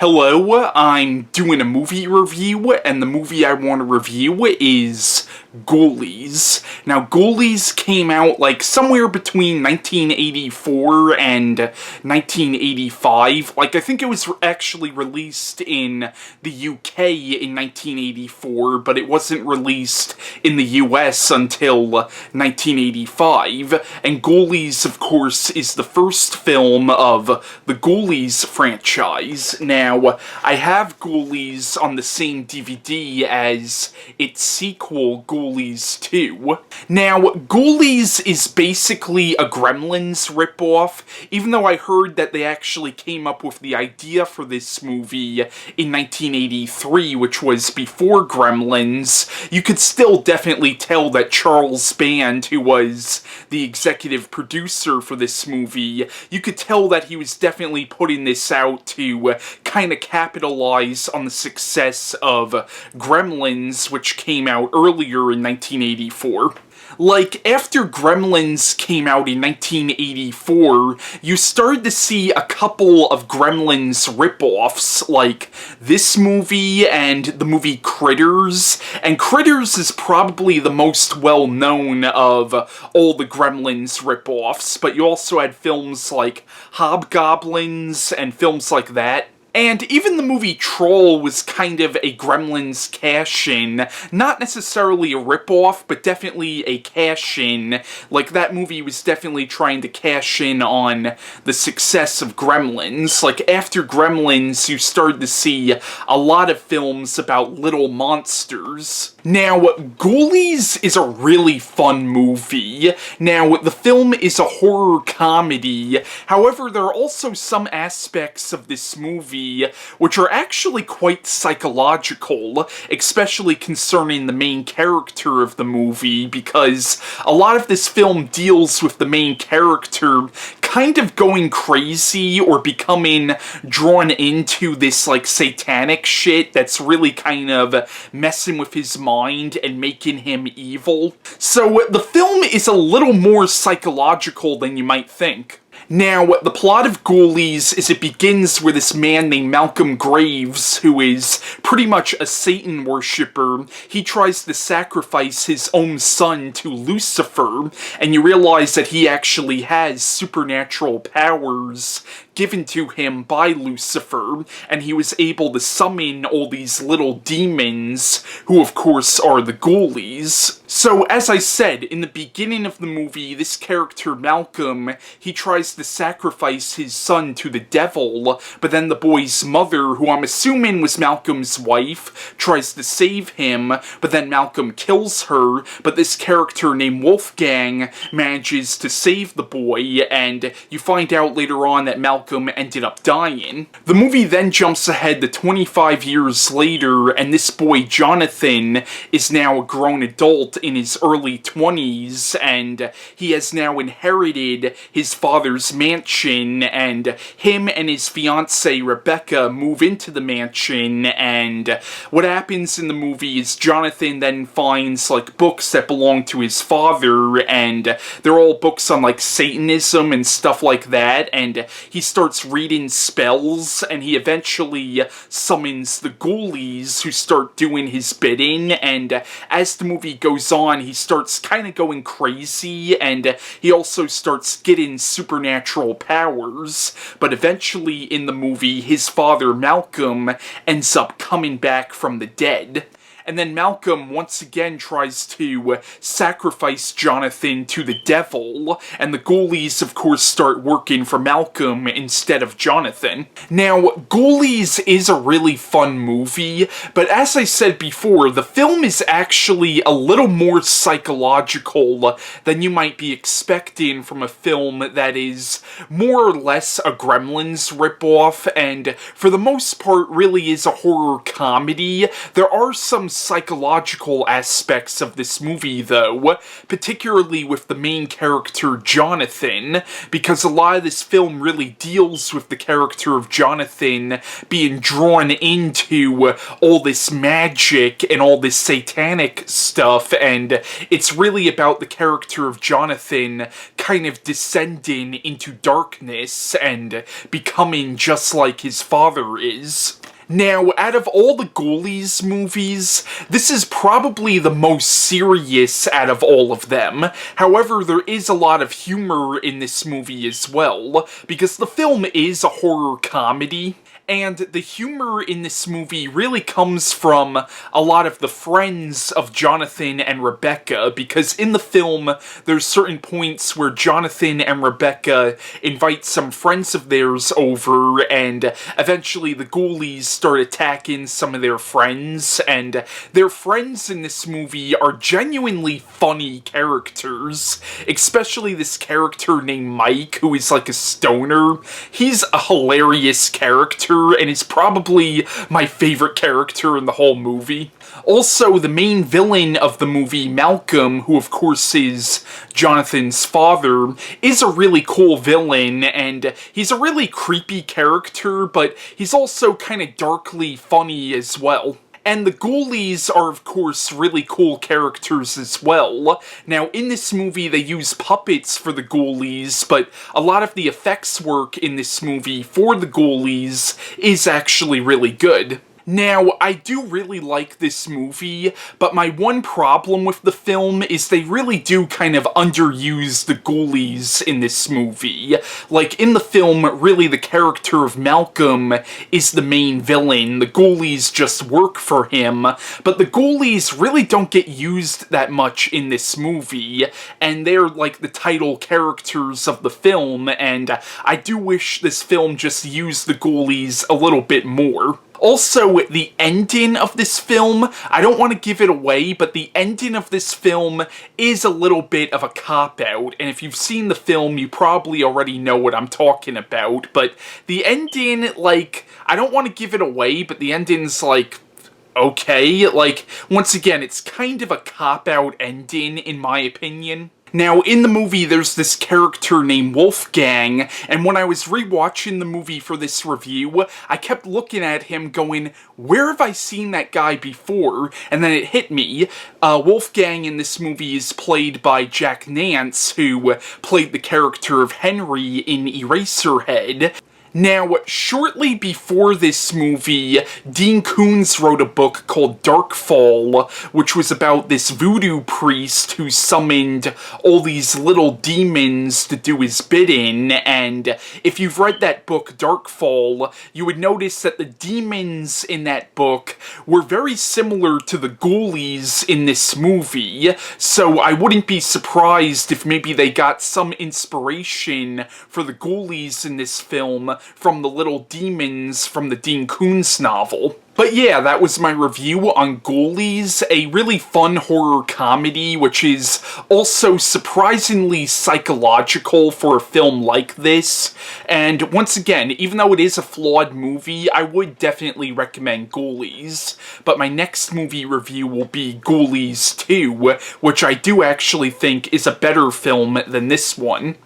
Hello, I'm doing a movie review, and the movie I want to review is Ghoulies. Now, Ghoulies came out like somewhere between 1984 and 1985. Like, I think it was actually released in the UK in 1984, but it wasn't released in the US until 1985. And Ghoulies, of course, is the first film of the Ghoulies franchise. Now, I have Ghoulies on the same DVD as its sequel, Ghoulies 2. Now, Ghoulies is basically a Gremlins ripoff, even though I heard that they actually came up with the idea for this movie in 1983, which was before Gremlins. You could still definitely tell that Charles Band, who was the executive producer for this movie, you could tell that he was definitely putting this out to kind of capitalize on the success of Gremlins, which came out earlier in 1984. Like, after Gremlins came out in 1984, you started to see a couple of Gremlins ripoffs, like this movie and the movie Critters, and Critters is probably the most well-known of all the Gremlins ripoffs, but you also had films like Hobgoblins and films like that. And even the movie Troll was kind of a Gremlins cash-in. Not necessarily a ripoff, but definitely a cash-in. Like, that movie was definitely trying to cash in on the success of Gremlins. Like, after Gremlins, you started to see a lot of films about little monsters. Now, Ghoulies is a really fun movie. Now, the film is a horror comedy. However, there are also some aspects of this movie which are actually quite psychological, especially concerning the main character of the movie, because a lot of this film deals with the main character kind of going crazy or becoming drawn into this, like, satanic shit that's really kind of messing with his mind and making him evil. So the film is a little more psychological than you might think. Now, the plot of Ghoulies is it begins with this man named Malcolm Graves, who is pretty much a Satan worshipper. He tries to sacrifice his own son to Lucifer, and you realize that he actually has supernatural powers given to him by Lucifer, and he was able to summon all these little demons, who of course are the Ghoulies. So, as I said, in the beginning of the movie, this character Malcolm, he tries to sacrifice his son to the devil, but then the boy's mother, who I'm assuming was Malcolm's wife, tries to save him, but then Malcolm kills her, but this character named Wolfgang manages to save the boy, and you find out later on that Malcolm ended up dying. The movie then jumps ahead to 25 years later, and this boy Jonathan is now a grown adult in his early 20s, and he has now inherited his father's mansion, and him and his fiancée Rebecca move into the mansion, and what happens in the movie is Jonathan then finds, like, books that belong to his father, and they're all books on, like, Satanism and stuff like that, and he starts reading spells, and he eventually summons the Ghoulies, who start doing his bidding, and as the movie goes on, he starts kind of going crazy, and he also starts getting supernatural powers, but eventually in the movie, his father Malcolm ends up coming back from the dead. And then Malcolm once again tries to sacrifice Jonathan to the devil, and the Ghoulies, of course, start working for Malcolm instead of Jonathan. Now, Ghoulies is a really fun movie, but as I said before, the film is actually a little more psychological than you might be expecting from a film that is more or less a Gremlins ripoff, and for the most part really is a horror comedy. There are some psychological aspects of this movie, though, particularly with the main character, Jonathan, because a lot of this film really deals with the character of Jonathan being drawn into all this magic and all this satanic stuff, and it's really about the character of Jonathan kind of descending into darkness and becoming just like his father is. Now, out of all the Ghoulies movies, this is probably the most serious out of all of them. However, there is a lot of humor in this movie as well, because the film is a horror comedy. And the humor in this movie really comes from a lot of the friends of Jonathan and Rebecca, because in the film, there's certain points where Jonathan and Rebecca invite some friends of theirs over, and eventually the Ghoulies start attacking some of their friends, and their friends in this movie are genuinely funny characters, especially this character named Mike, who is like a stoner. He's a hilarious character, and is probably my favorite character in the whole movie. Also, the main villain of the movie, Malcolm, who of course is Jonathan's father, is a really cool villain, and he's a really creepy character, but he's also kind of darkly funny as well. And the Ghoulies are, of course, really cool characters as well. Now, in this movie, they use puppets for the Ghoulies, but a lot of the effects work in this movie for the Ghoulies is actually really good. Now, I do really like this movie, but my one problem with the film is they really do kind of underuse the Ghoulies in this movie. Like, in the film, really the character of Malcolm is the main villain. The Ghoulies just work for him, but the Ghoulies really don't get used that much in this movie, and they're like the title characters of the film, and I do wish this film just used the Ghoulies a little bit more. Also, the ending of this film, I don't want to give it away, but the ending of this film is a little bit of a cop-out, and if you've seen the film, you probably already know what I'm talking about, but the ending, like, I don't want to give it away, but the ending's, like, okay. Like, once again, it's kind of a cop-out ending, in my opinion. Now, in the movie, there's this character named Wolfgang, and when I was rewatching the movie for this review, I kept looking at him going, where have I seen that guy before? And then it hit me. Wolfgang in this movie is played by Jack Nance, who played the character of Henry in Eraserhead. Now, shortly before this movie, Dean Koontz wrote a book called Darkfall, which was about this voodoo priest who summoned all these little demons to do his bidding, and if you've read that book, Darkfall, you would notice that the demons in that book were very similar to the Ghoulies in this movie, so I wouldn't be surprised if maybe they got some inspiration for the Ghoulies in this film from the little demons from the Dean Koontz novel. But yeah, that was my review on Ghoulies, a really fun horror comedy, which is also surprisingly psychological for a film like this. And once again, even though it is a flawed movie, I would definitely recommend Ghoulies. But my next movie review will be Ghoulies 2, which I do actually think is a better film than this one.